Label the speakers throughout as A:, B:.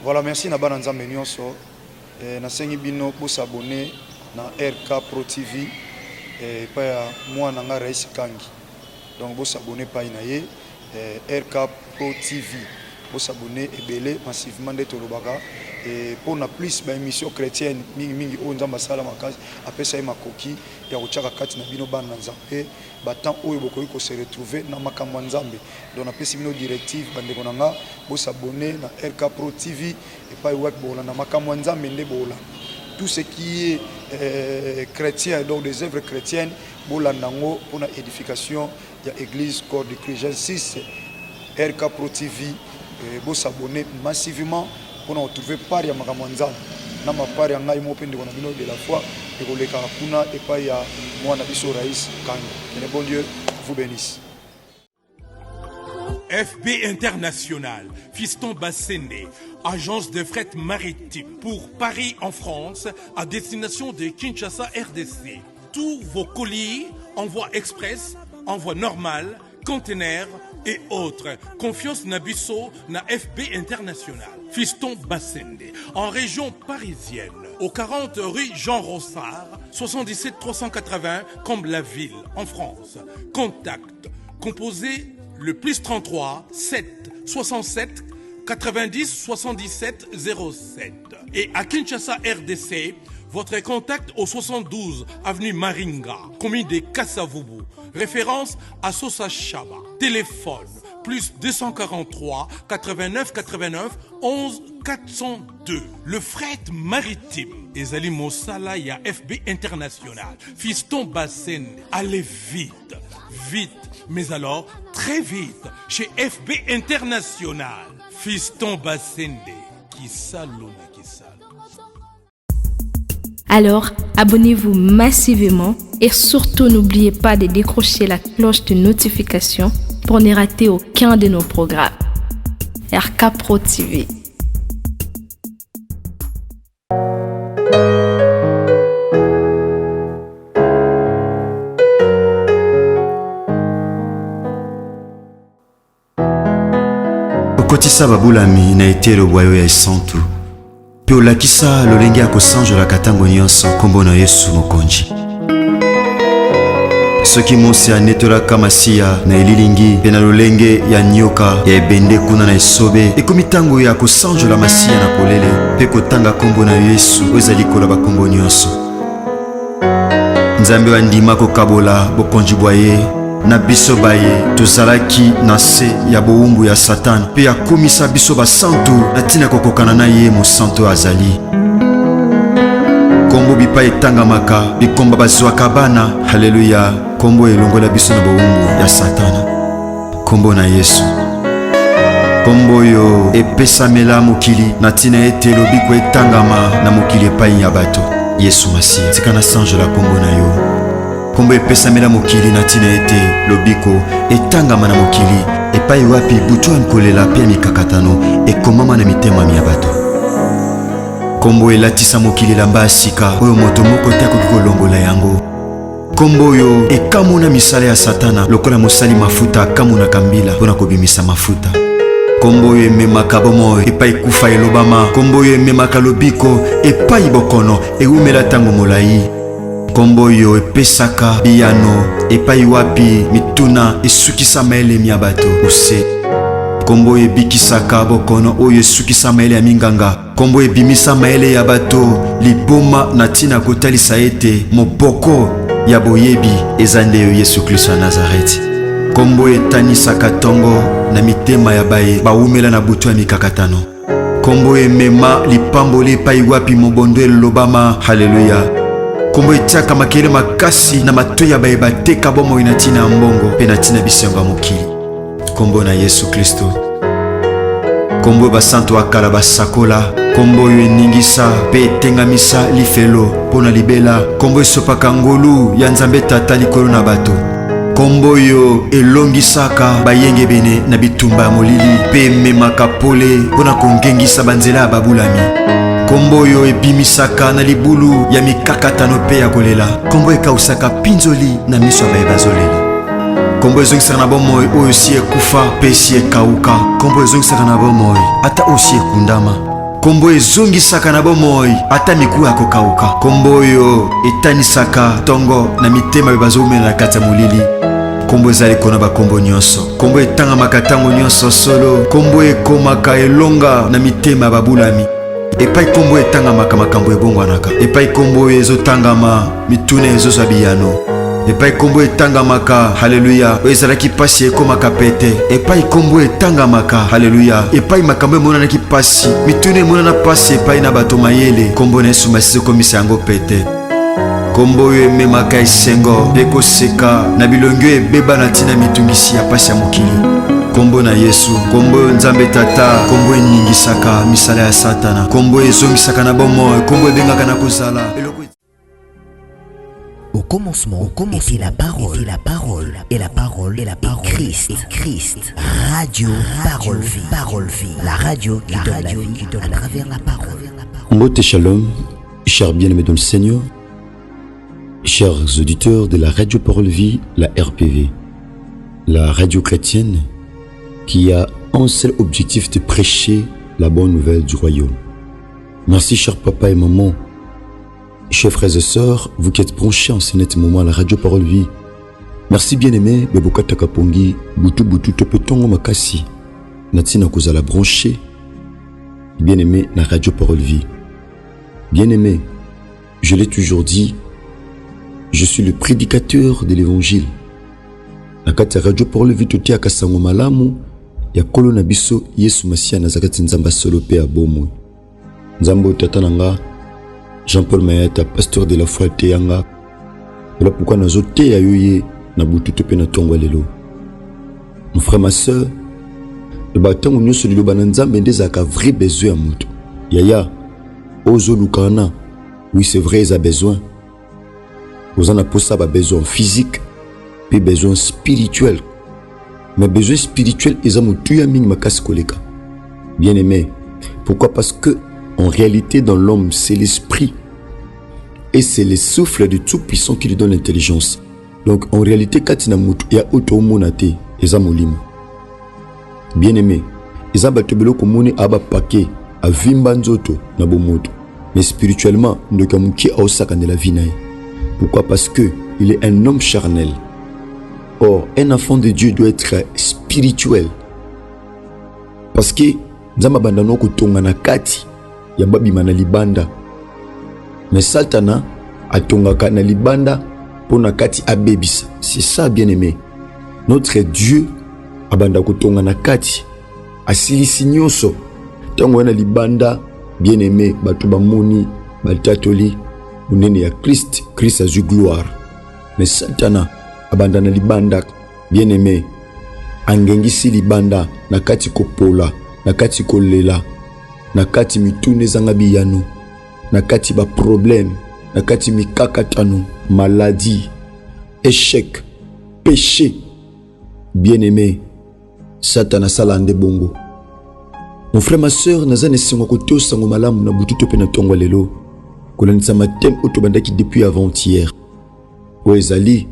A: Voilà, merci na bana nzambe nyonso. Nasengi bino pour s'abonner na RK Pro TV pa ya moi nanga Rais Kangi. Donc vous s'abonner pa inaye RK Pro TV. Vous s'abonner ebele massivement de Tolobaka et pour na plus ba émission chrétienne mingi o nzamba sala makazi apesa e makoki ya kochaka kati na bino bana nzambe batant oyo bokoyi ko se retrouver na makambo nzambe. Donc na pesi bino directive bande konanga vous s'abonner na RK Pro TV et pas web bola na makambo nzambe nde bola. Tout ce qui est chrétien, donc des œuvres chrétiennes, pour la édification de l'église Corps de Christ. J'insiste, RK Pro TV, vous s'abonner massivement pour nous retrouver par ya Makamanzam. Na ma par ya ngai mo pende kona bino de la foi et ko leka kuna et pas ya moi na biso Rais Kangi. Que le bon Dieu vous bénisse.
B: FB International, Fiston Bassende, agence de fret maritime pour Paris en France, à destination de Kinshasa RDC. Tous vos colis, envoi express, envoi normal, conteneurs et autres. Confiance Nabisso na FB International. Fiston Bassende, en région parisienne, au 40 rue Jean Rossard, 77 380 Comble-la-Ville, en France. Contact, composé le plus 33 7 67 90 77 07. Et à Kinshasa RDC, votre contact au 72 avenue Maringa, commune de Kassavubu. Référence à Sosa Chaba. Téléphone plus 243 89 89 11 402. Le fret maritime. Ezali Mosala ya FB International. Fiston Bassende. Allez vite. Vite. Mais alors, très vite, chez FB International. Fiston Bassende. Qui salue.
C: Alors, abonnez-vous massivement et surtout n'oubliez pas de décrocher la cloche de notification pour ne rater aucun de nos programmes. RK Pro TV.
D: Okotisa babulami na etelo bwayo ya esantu. Pe olakisa lolenge ya kosanjola katango nyonso kombo na Yesu mokonzi. Soki Mose anetolaka masiya na elilingi pe na lolenge ya nyoka ya ebende kuna na esobe ekomi ntango ya kosanjola masiya na polele pe kotanga kombo na Yesu oyo ezali kola bakombo nyonso. Nzambe wandima kokabola bokonzi bwa ye na biso baye tozalaki na se ya bowumbu ya Satan pe akomisa biso basantu na ntina kokokana na ye mosantu azali. Kombo bipa etangamaka bikomba bazwaka bana. Haleluya. Kombo elongola biso na bowumbu ya Satana. Kombo na Yesu. Kombo yo epesamela mokili na ntina ete lobiko etangama na mokili epai ya bato. Yesu Masiya tika na sanjola kombo na yo. Kombo epesamela mokili na ntina ete lobiko etangama na mokili epai wapi butu ankolela pe mikakatano ekomama na mitema ya bato. Kombo elatisa mokili lamba sika oyo moto moko te akoki kolongola yango. Kombo yo ekamuna misala ya Satana lokola mosali mafuta akamuna kambila mpona kobimisa mafuta. Kombo yo ememaka bomoi epai kufa elobama. Kombo yo ememaka lobiko epai bokono eumela ntango molai. Kombo yo epesaka biyano epai wapi mituna esukisa maelemi ya bato ose. Kombo yo ebikisaka bokono oyo esukisa maele ya minganga. Kombo ebimisa maele ya bato liboma na ntina kotalisa ete moboko ya boyebi eza nde yo Yesu Kristo ya Nazareti. Kombo etanisaka tongo na mitema ya baye baumela na butu ya mikakatano. Kombo emema lipamboli epai wapi mobondo elobama. Haleluya. Kombo etiaka makele makasi na matoyi ya baye bateka bomoi na ntina ya mbongo pe na ntina bisengo ya mokili. Kombo na Yesu Kristo. Kombo basantu akala basakola. Kombo yo eningisa pe etengamisa lifelo pona libela. Kombo esopaka ngolu ya Nzambe Tata likolo na bato. Kombo yo elongisaka bayenge bene na bitumba ya molili pe ememaka pole pona kongengisa banzela ya babulami. Kombo yo ebimisaka na libulu ya mikakatano pe ya kolela. Kombo ekausaka pinzoli na miso ya baye bazolela. Kombo ezongisaka na bomoi oyo si ekufa pe si ekauka. Kombo ezongisaka na bomoi ata osi ekundama. kombo ezongisaka na bomoi ata miku ya kokauka. Kombo oyo etanisaka tongo na mitema bazomela na kati ya molili. Kombo ezali kona bakombo nyonso. Kombo etangamaka ntango nyonso solo. Kombo ekomaka elonga na mitema babulami. Epai kombo etangamaka makambo ebongwanaka. Epai kombo ezotangama mitune ezozwa biyano. Epai kombo etangamaka haleluya ezalaki pasi ekomaka pete. Epai kombo etangamaka haleluya epai makambo emonanaki pasi mitune emonana pasi epai na bato mayele. Kombo na Yesu masisi ekomisa yango pete. Kombo oyo ememaka esengo ekoseka na bilongi oyo ebeba na ntina mitungisi ya pasi ya mokili. Kombo na Yesu, kombo oyo Nzambe Tata, kombo eningisaka misala ya Satana, kombo ezongisaka na bomoi, kombo ebengaka na kozala.
E: Au commencement, était la parole, et la parole est Christ. Radio Parole Vie, la radio qui donne la vie à travers la parole.
F: Mbote Shalom, chers bien-aimés dans le Seigneur, chers auditeurs de la radio Parole Vie, la RPV, la radio chrétienne qui a un seul objectif de prêcher la bonne nouvelle du royaume. Merci chers papa et maman, chers frères et sœurs, vous qui êtes branchés en ce net moment à la radio Parole Vie. Merci bien-aimé, Bebokata Kapongi, Boutou Topetongo Makasi, Natina Kozala branché, bien-aimé, la radio Parole Vie. Bien-aimé, je l'ai toujours dit, je suis le prédicateur de l'évangile. Nakati radio Parole Vie tuti akasango malamu ya kolo na biso Yesu Masia nazakati nzamba solo pe abomo. Nzambo tata nanga Jean-Paul Mayata, pasteur de la foi Teyanga. Voilà pourquoi nous avons été à yoye na butu tope na tongwa lelo. Mon frère, ma soeur, le bâton où nous sommes le bananzambe ndezaka vrai besoin à mutu. Yaya, ozo lukana, oui c'est vrai, ils ont besoin. Vous en avez pour ça besoin physique, puis besoin spirituel. Mais besoin spirituel, ils ont mutu ya ming makas koleka. Bien aimé, pourquoi? Parce que en réalité, dans l'homme, c'est l'esprit. Et c'est le souffle de tout puissant qui lui donne l'intelligence. Donc, en réalité, quand il y a autre monate, il y a molim. Bien aimé, il y a batubelo komone aba paquet, a vimbanzoto, na bomoto. Mais spirituellement, ne kamuki a osaka de la vie nae. Pourquoi? Parce que il est un homme charnel. Or, un enfant de Dieu doit être spirituel. Parce que, nzamba bandano kutonga na kati, ya babima na libanda. Mais Satana atongaka na libanda pona kati abebisa. C'est ça bien aimé. Notre Dieu abanda kutonga na kati asilisi nyonso. Tango na libanda bien aimé batu bamoni batatoli unene ya Christ a eu gloire. Mais Satana abanda na libanda bien aimé angengisi libanda na kati kopola na kati kolela nakati mitune zanga biyano nakati ba problème nakati mikakatano maladie échec péché bien-aimé Satana salande bongo. Mon frère ma sœur nazane singo koto sango malamu na butu tope na tongo lelo kolanisa matem otobandaki depuis avant-hier o ezali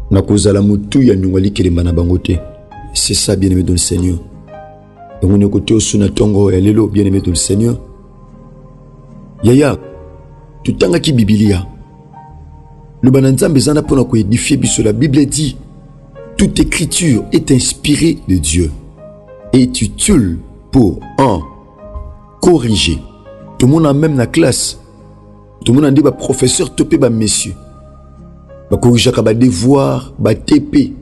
F: na kozala mutu ya nyongwali kelemba na bangote. C'est ça bien-aimé dans le Seigneur. Et mon côté au suna tongo ya lelo bien-aimé dans le Seigneur. Yaya, tu tanga ki Biblia. Le bananzambe zana pona ko édifier biso. La Bible dit toute écriture est inspirée de Dieu et est utile pour corriger. Tout le monde a même la classe. Tout le monde a dit professeur topé messieurs. Corriger ba devoir, ba TP.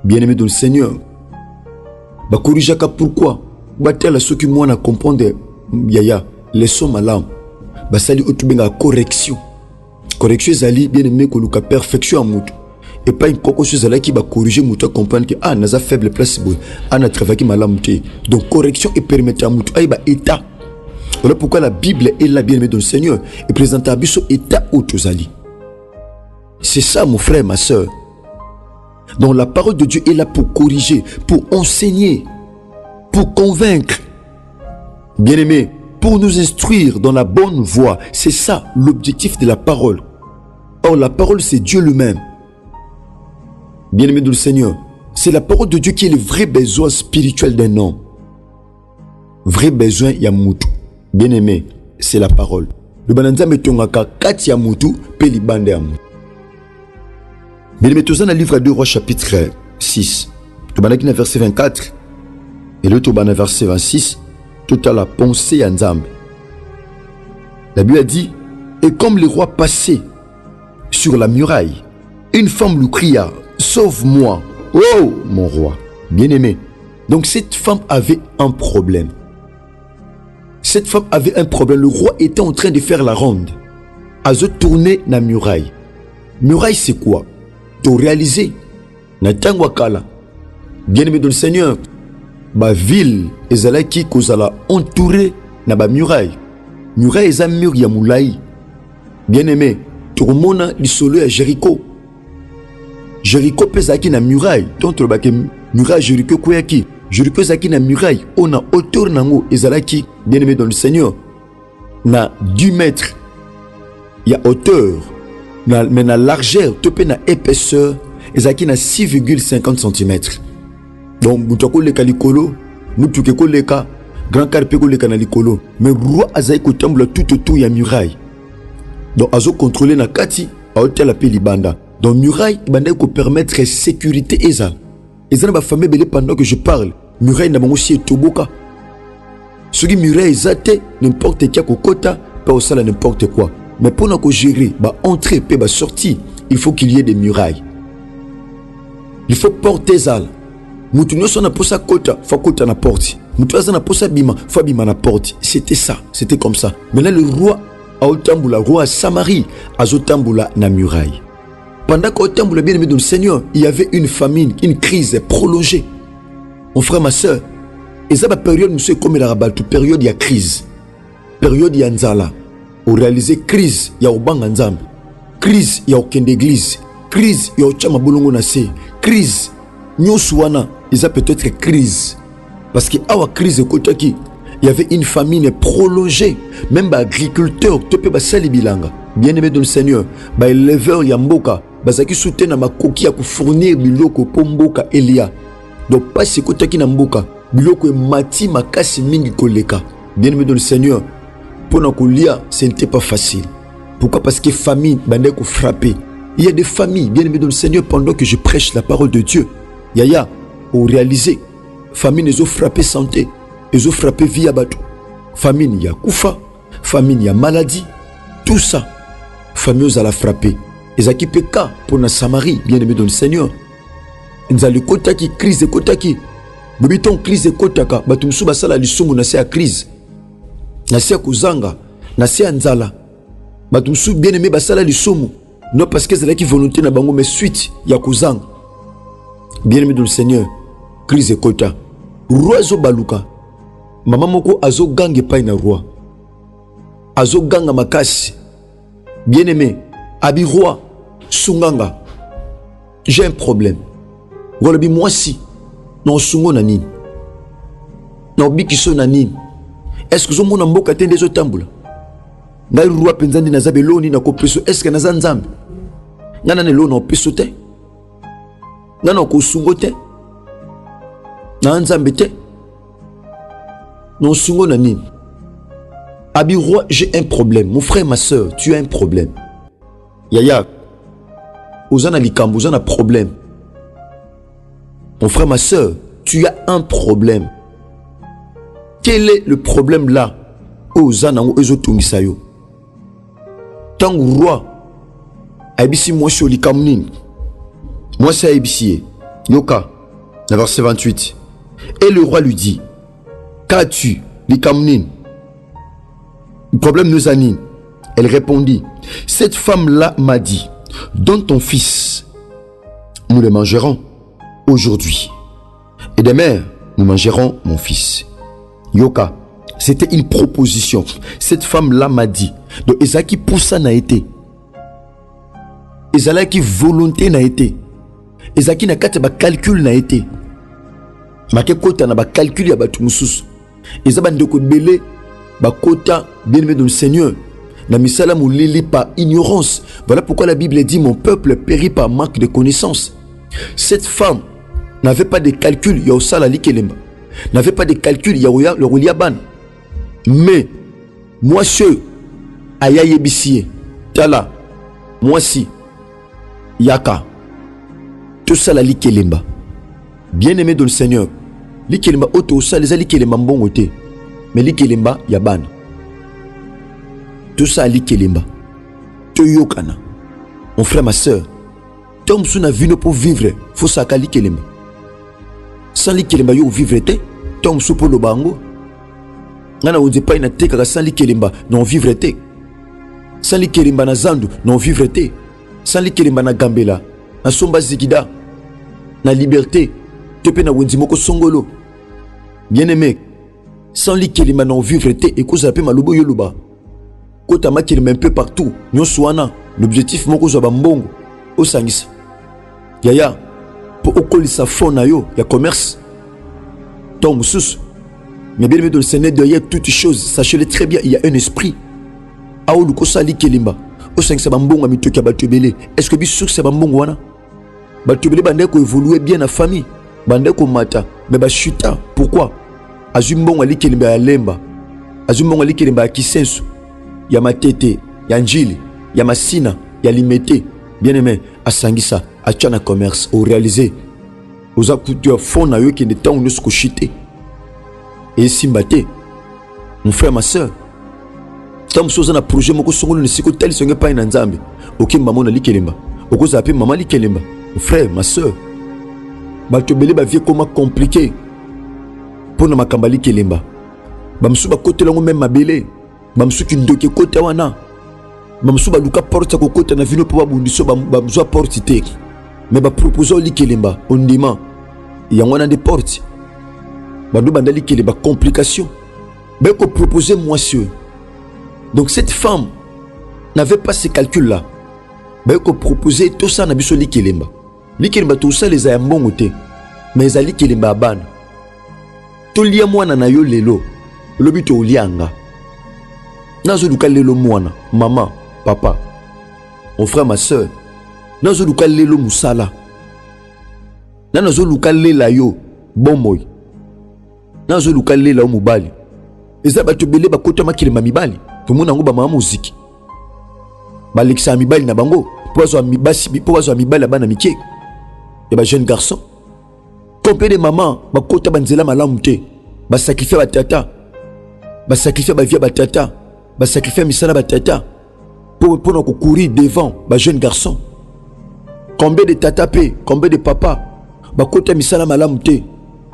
F: Bien-aimé dans le Seigneur. Corriger pourquoi? Batela ceux qui moi na comprendre yaya leçon malam. Sali otubenga correction. Correction zali bien aimé ko luka perfection amutu. Et pas une coco chose là qui va corriger mutu comprendre que naza faible place boy. Na travailler malam te. Donc correction et permettre amutu aiba état. Voilà pourquoi la Bible est là bien aimé dans le Seigneur et présente à biso état otozali. C'est ça mon frère ma sœur. Donc la parole de Dieu est là pour corriger, pour enseigner, pour convaincre. Bien-aimé, pour nous instruire dans la bonne voie. C'est ça l'objectif de la parole. Or la parole c'est Dieu lui-même. Bien-aimé de le Seigneur, c'est la parole de Dieu qui est le vrai besoin spirituel d'un homme. vrai besoin ya mutu. Bien aimé, c'est la parole. Le bananzambe tongaka kati ya mutu pe libande ya mutu. Bien aimé, dans le livre 2 Rois chapitre 6, tu banaki na verset 24 et le tu banaki verset 26, tout à la pensée à Nzambe. La Bible a dit, et comme les rois passaient sur la muraille, une femme lui cria, sauve-moi, oh mon roi. Bien aimé. Donc cette femme avait un problème. Cette femme avait un problème. Le roi était en train de faire la ronde. À se tourner la muraille. Muraille c'est quoi? To réaliser. Na tango kala. Bien aimé dans le Seigneur. Ba ville ezalaki kozala entouré na ba muraille. Muraille eza mur ya moulaï. Bien aimé. Tourmona lisolo ya Jéricho. Jéricho pesaki na muraille. Donc le baké muraille Jéricho koyaki. Jéricho zaki na muraille. On a hauteur nango ezalaki bien aimé dans le Seigneur. Na 10 mètres. Il y a hauteur. Mais na largeur, topé na épaisseur, ezalaki na 6,50 cm. Donc mutako leka likolo, mutuke ko leka grand carpe ko leka na likolo. Mais roi azai ko tambula tout autour ya muraille. Donc azo contrôler na kati a hauteur la pe libanda. Donc muraille banda ko permettre sécurité ezal. Ezal ba famille belé pendant que je parle. Muraille na bango si toboka. Ce qui muraille ezate n'importe qui a kokota pas au sala n'importe quoi. Mais pour nous gérer, bah entrer et bah sortir, il faut qu'il y ait des murailles. Il faut porter zal. Moutounio son a posé kota, faut kota na porte. Moutounio na posé bima, faut bima na porte. C'était ça, c'était comme ça. Maintenant le roi a otambula, roi à Samarie, a otambula na muraille. Pendant qu'otambula bien aimé dans le Seigneur, il y avait une famine, une crise prolongée. Mon frère, ma soeur, et ça la période monsieur comme il a rabattu, période il y a crise, période il y a nzala. Au réaliser crise, il y a au bang nzambe. Crise, il y a aucune église. Crise, il y a au chama bolongo na se. Crise, nyoswana, il y a peut-être crise. Parce que à la crise kotaki, il y avait une famine prolongée. Même les agriculteurs, tu peux pas sali bilanga. Bien aimé dans le Seigneur, les éleveurs yamboka, bazaki soutena makoki ya fournir biloko pomboka elia. Donc pas ce kotaki na mboka, biloko e mati makasi mingi koleka. Bien aimé dans le Seigneur. Pour nous lire, ce n'était pas facile. Pourquoi? Parce que famille, bandé ko frappé. Il y a des familles, bien aimées dans le Seigneur, pendant que je prêche la parole de Dieu. Yaya, au réaliser, famille nous a frappé santé, ils ont frappé vie à bateau. Famille, il y a koufa, famille, il y a maladie, tout ça, famille nous a frappé. Ils ont équipé cas pour la Samarie, bien aimée dans le Seigneur. Ils ont le kotaki, crise de kotaki. Bibiton crise de kotaka, batumsu basala lisumu na se a crise. Nasi kuzanga, nasi nzala. Batumsu bien aimé basala lisumu. Non parce que c'est là qui volonté na bango mais suite ya kuzanga. Bien aimé dans le Seigneur, crise kota. Roi zo baluka. Mama moko azo gange pa na roi. Azo ganga makasi. Bien aimé, abi roi sunganga. J'ai un problème. Golobi moi si. Non sungo na nini. Non bikiso na nini. Est-ce que je suis mboka tende zo tambula? Ngai roi penzandi na zabe loni na ko peso est-ce que na zanzambe? Ngana ne loni o peso te? Ngana ko sungo te? Na nzambe te? Non sungo na nini? Abi roi, j'ai un problème. Mon frère, ma soeur, tu as un problème. Yaya, ozana likambo, ozana problème. Mon frère, ma soeur, tu as un problème. Quel est le problème là? Ozanango ezotungisayo. Tango roi abisi moi sur likamnin. Moi c'est abisi. Yoka, le verset 28. Et le roi lui dit: qu'as-tu, likamnin? Le problème nous anime. Elle répondit: cette femme-là m'a dit, donne ton fils, nous le mangerons aujourd'hui. Et demain, nous mangerons mon fils. Yoka, c'était une proposition. Cette femme-là m'a dit. Donc, Ezaki poussa n'a été. Ezaki volonté n'a été. Ezaki n'a pas calcul n'a été. Ma kota n'a pas calcul ya batu mususu. Ezaba ndeko belé ba kota bien aimé dans le Seigneur. Na misala moulili par ignorance. Voilà pourquoi la Bible dit mon peuple périt par manque de connaissance. Cette femme n'avait pas de calcul ya osala likelemba. n'avait pas de calcul ya le rolia ban. Mais moi ce aya yebisie tala moi si yaka tout ça la likelemba. Bien-aimé dans le Seigneur, likelemba auto ça les likelemba mbongo te. Mais likelemba ya ban. Tout ça likelemba. To yokana. Mon frère, ma soeur, Tom Suna vino pour vivre, faut ça qu'à likelemba. Sans likelemba yo vivre te, Tom Sou pour le bango. Ngana on dit pas une te kaka sans likelemba non vivre te. Sans likelemba na zandu non vivre te. Sans likelemba na gambela, na somba zikida, na liberté, te pe na wendi moko songolo. Bien-aimé, sans likelemba non vivre te et cause la pe malubo yoluba. Kota makilema un peu partout, nyon soana, l'objectif moko zo ba mbongo, o sangisa. Yaya, pour okolisa fond na yo, ya commerce. Tom sous. Mais bien aimé dans le Seigneur, derrière toutes choses, sachez-le très bien, il y a un esprit. Aolu kosa likelemba. O sangisa ba mbongo mitoki ya bato ebele. Est-ce que biso c'est ba mbongo wana? Bato ebele bande ko évoluer bien na famille, bande ko mata, mais ba chuta. Pourquoi? Azu mbongo likelemba ya lemba. Azu mbongo likelemba ya kisensu. Ya matete, ya njili, ya masina, ya limete. Bien aimé, à sangisa, à tchana commerce, au réalisé. Aux accoutures fond na yo qui ne temps où nous se chité. Et simbate, mon frère, ma soeur. Tant que na projet moko songolo ne siko tel songe pa ina nzambe. Ok maman na likelemba. Oko zapi maman likelemba. Mon frère, ma soeur. Bato bele ba vie comment compliqué. Pour na makamba likelemba. Ba msuba kote lango même mabele. Bamsu ki ndoke kote wana bamsu baluka porte ko kote na vino po babundiso bamzwa porte te mais ba proposer likelemba ondima yango na de porte bando banda likelemba complication ben ko proposer monsieur. Donc cette femme n'avait pas ces calculs là ben ko proposer tout ça na biso likelemba tout ça les ayambongo te mais za likelemba ban to lia mwana na yo lelo lobi to lianga. Nazo luka lelo mwana, maman, papa, mon frère, ma soeur. Nazo luka lelo musala. Nazo luka lela yo, bomboy. Nazo luka lela mubali. Eza bato bele bakota makilema mibali. Tumuna ngo ba mama muziki. Balekisa mibali na bango, poazo mibasi, poazo mibali bana mikie. Et ba jeune garçon. Combien de maman bakota banzela malamu te. Ba sacrifier ba tata. Ba sacrifier ba vie ba tata. Ba sacrifier misala ba tata pour courir devant ba jeune garçon. Combien de tata pe, combien de papa ba kota misala malamu te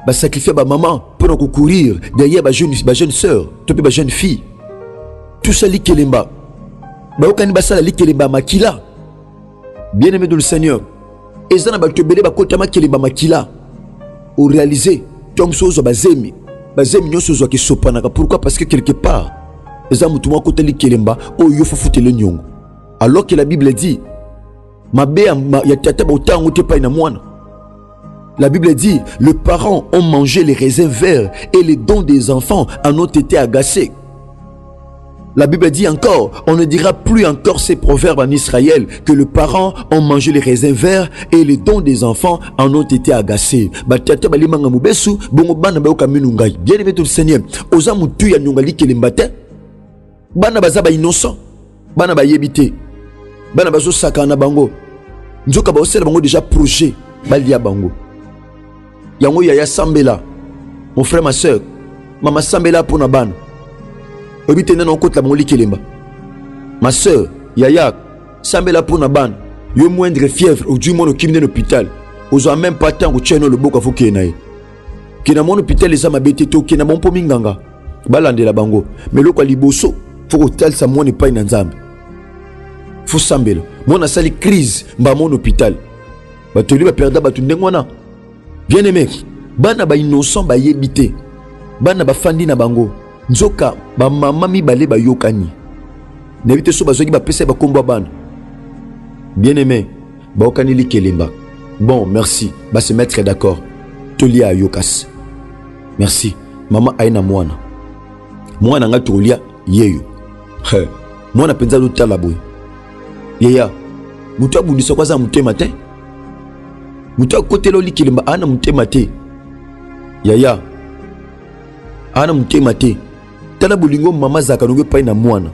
F: ba sacrifier ba maman pour courir derrière ba jeune sœur, to pe ba jeune fille. Tout ça likelemba. Ba okani ba sala likelemba makila. Bien-aimé dans le Seigneur, ezana ba tobele ba kota makila makila. Au réaliser, tom sozo bazemi. Bazemi nyoso zo ki sopanaka. Pourquoi? Parce que quelque part alors que la Bible dit la Bible dit les parents ont mangé les raisins verts et les dons des enfants en ont été agacés. La Bible dit encore, on ne dira plus encore ces proverbes en Israël que les parents ont mangé les raisins verts et les dons des enfants en ont été agacés. Bien aimé tout le Seigneur, bana bazaba innocent bana ba yebité bana bazo sakana bango nzoka ba osela bango déjà projet balia bango yango ya sambela. Mon frère, ma soeur, mama sambela pour na bana obité nana okotla bango likelemba. Ma soeur yaya sambela pour na bana yo moindre fièvre ou du monde qui vient l'hôpital ozo même pas temps ko tcheno le boka foké nae kina mon hôpital les ama bete to kina mon pominganga balandela bango mais loko liboso faut que tel ça moi n'est pas une nzambe. Faut sambela. Mon a sali crise ba mon hôpital. Ba toli ba perda ba tundengwana. Bien aimé, bana ba innocent ba yebité. Bana ba fandi na bango. Nzoka ba mama mi balé ba yokani. Nebité so ba zoki ba pesa ba kombo bana. Bien aimé, ba okani likelemba. Bon, merci. Ba se mettre d'accord. Toli a yokas. Merci. Maman aina mwana. Mwana nga tolia yeyo. Mwana penza lutala boy. Yeya. Mutu abundisa kwa za mutema te. Mutu akotelo likelemba ana mutema te. Yaya. ana mutema te tala bolingo mama zakalongo pa na mwana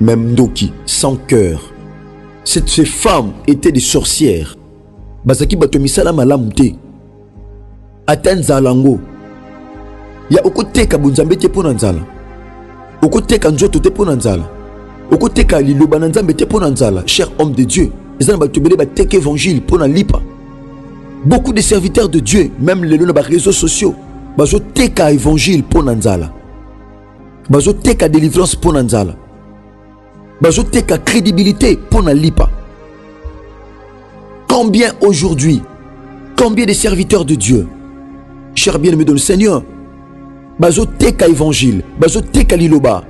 F: même ndoki sans cœur. Ces femmes étaient des sorcières. Bazaki bato misala malamu te ata nzalango ya okoteka bunzambe te pona nzala, okoteka nzoto te pona nzala, okoteka liloba na nzambe te pona nzala. Cher homme de Dieu, les gens bato bele bateka évangile pona lipa. Beaucoup de serviteurs de Dieu, même les réseaux sociaux, bazo teka évangile pona nzala, bazo teka délivrance pona nzala, bazo teka crédibilité pona lipa. Combien aujourd'hui, combien de serviteurs de Dieu, cher bien-aimé dans le Seigneur, bazo teka évangile, bazo teka liloba,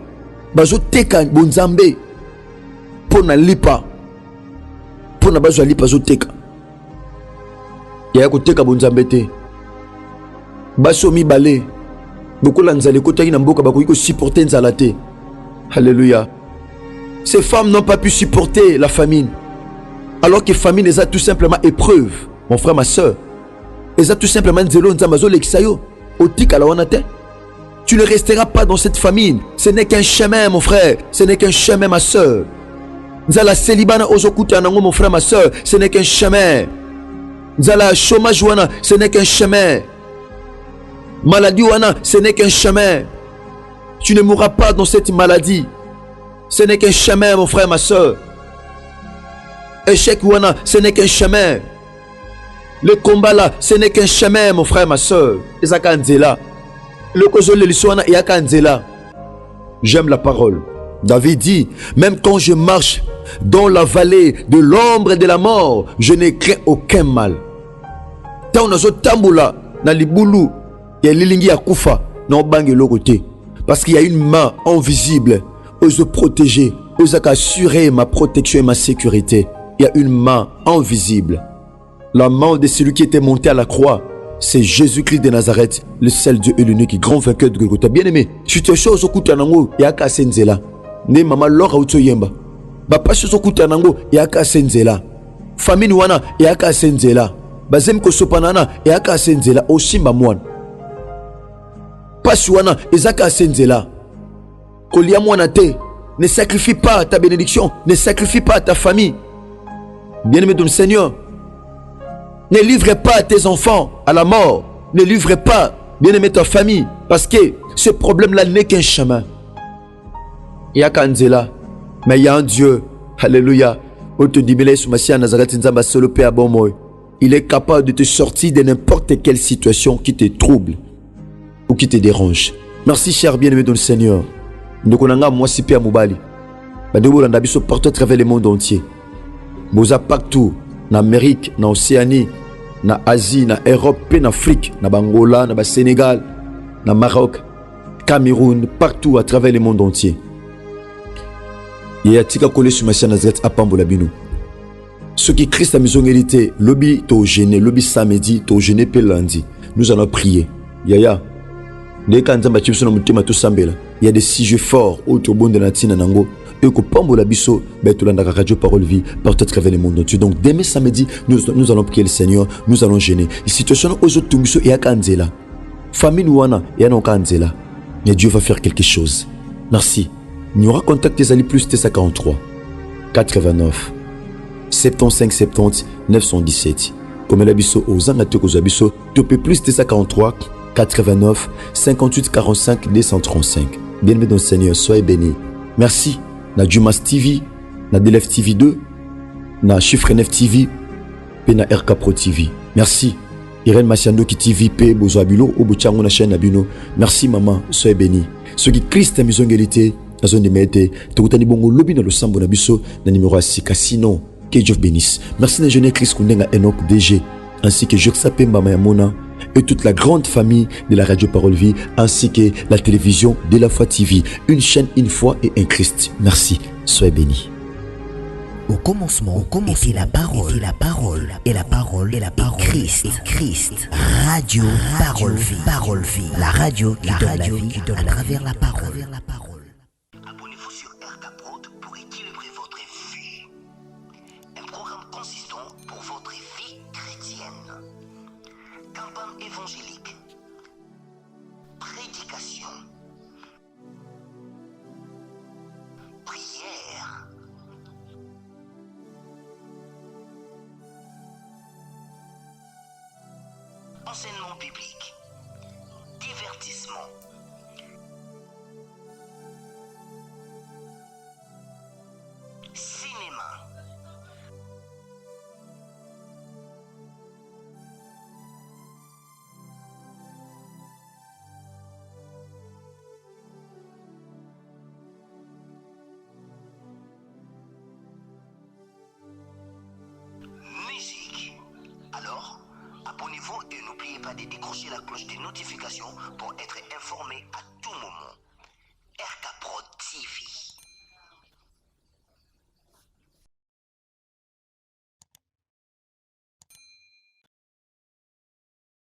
F: bazo teka bonzambe pona lipa, pona bazo lipa bazo teka. Ya koteka bonzambe te. Baso mibale bokola nzale kotaki na mboka bakoki ko supporter nzala te. Alléluia. Ces femmes n'ont pas pu supporter la famine. Alors que famine les a tout simplement épreuve, mon frère, ma soeur. Les a tout simplement nzelo nzambazo leksayo. Otika la wanate. Tu ne resteras pas dans cette famine. Ce n'est qu'un chemin, mon frère. Ce n'est qu'un chemin, ma soeur. Nzala selibana ozokuta nango, mon frère, ma soeur. Ce n'est qu'un chemin. Nzala chômage wana, ce n'est qu'un chemin. Maladie wana, ce n'est qu'un chemin. Tu ne mourras pas dans cette maladie. Ce n'est qu'un chemin, mon frère, ma soeur. Échec wana, ce n'est qu'un chemin. Le combat là, ce n'est qu'un chemin, mon frère, ma soeur. Ezaka nzela. Le kozole liswana yaka nzela. J'aime la parole. David dit, même quand je marche dans la vallée de l'ombre et de la mort, je ne crains aucun mal. Tant nazo tambula na libulu ya lilingi ya kufa na obange lokote, parce qu'il y a une main invisible aux protéger, aux assurer ma protection et ma sécurité. Il y a une main invisible. La main de celui qui était monté à la croix, c'est Jésus-Christ de Nazareth, le seul Dieu et l'unique grand vainqueur de Golgotha. Bien aimé, si tu es chose au kutanango yaka senzela, ne mama lora uto yemba. Papa chose au kutanango yaka senzela. Famille wana yaka senzela. Bazem ko sopanana yaka senzela osimba mwana. Pasi wana ezaka senzela. Kolia mwana te, ne sacrifie pas ta bénédiction, ne sacrifie pas ta famille. Bien-aimé dans le Seigneur, ne livre pas tes enfants à la mort. Ne livre pas, bien-aimé, ta famille. Parce que ce problème-là n'est qu'un chemin. Il y a Kanzela, mais il y a un Dieu. Alléluia. Il est capable de te sortir de n'importe quelle situation qui te trouble ou qui te dérange. Merci, cher bien-aimé dans le Seigneur. Nous connaissons moi si Père Moubali. Nous avons partout à travers le monde entier. Boza partout, en Amérique, en Océanie, en Asie, en Europe, en Afrique, en Angola, en Sénégal, en Maroc, Cameroun, partout à travers le monde entier. Il y a tika collé sur Massia Nazareth à Pambolabino. Ceux qui Christ a maison hérité, lobby to gêné, lobby samedi, to gêné pe lundi. Nous allons prier. Yaya. Il y a des sujets forts autour de la Tina Nango. Et que Pambola Bisso, Betulanda Radio Parole Vie, partout à travers le monde entier. Donc demain samedi, nous allons prier le Seigneur, nous allons gêner. La situation aux autres Tunguso et à Kanzela. Famille Nouana et à Kanzela. Mais Dieu va faire quelque chose. Merci. Nous aura contacté Zali plus T43 89 75 70 917. Comme la Bisso aux Angatoko Zabisso, topé plus T43 89 58 45 235. Bien-aimé dans le Seigneur, soyez bénis. Merci. Na Jumas TV, na DLF TV 2, na Chiffre 9 TV, et na RK Pro TV. Merci. Irène Massiando qui TV, P, Bozo Abilo, Obuchango na chaîne Abino. Merci maman, soyez bénis. Ceux qui Christ a mis en égalité, la zone de Mété, Tokutani Bongo, Lobby dans le Sambo Nabiso, na numéro 6, Cassino, que Dieu bénisse. Merci na jeune Christ Kundenga Enoch DG, ainsi que Jursa Pemba Mayamona, et toute la grande famille de la Radio Parole Vie, ainsi que la télévision de la Foi TV. Une chaîne, une foi et un Christ. Merci. Soyez bénis.
E: Au commencement, était la parole, et la parole, Christ. Radio Parole Vie. La radio qui donne la vie à travers la parole.
G: Abonnez-vous sur RK Prod pour équilibrer votre vie. Un programme consistant pour votre vie chrétienne. Campagne évangélique, prédication, prière, enseignement biblique, divertissement, cinéma, musique. Alors, abonnez-vous et n'oubliez pas de décrocher la cloche des notifications pour être informé à tout moment. RK Pro TV.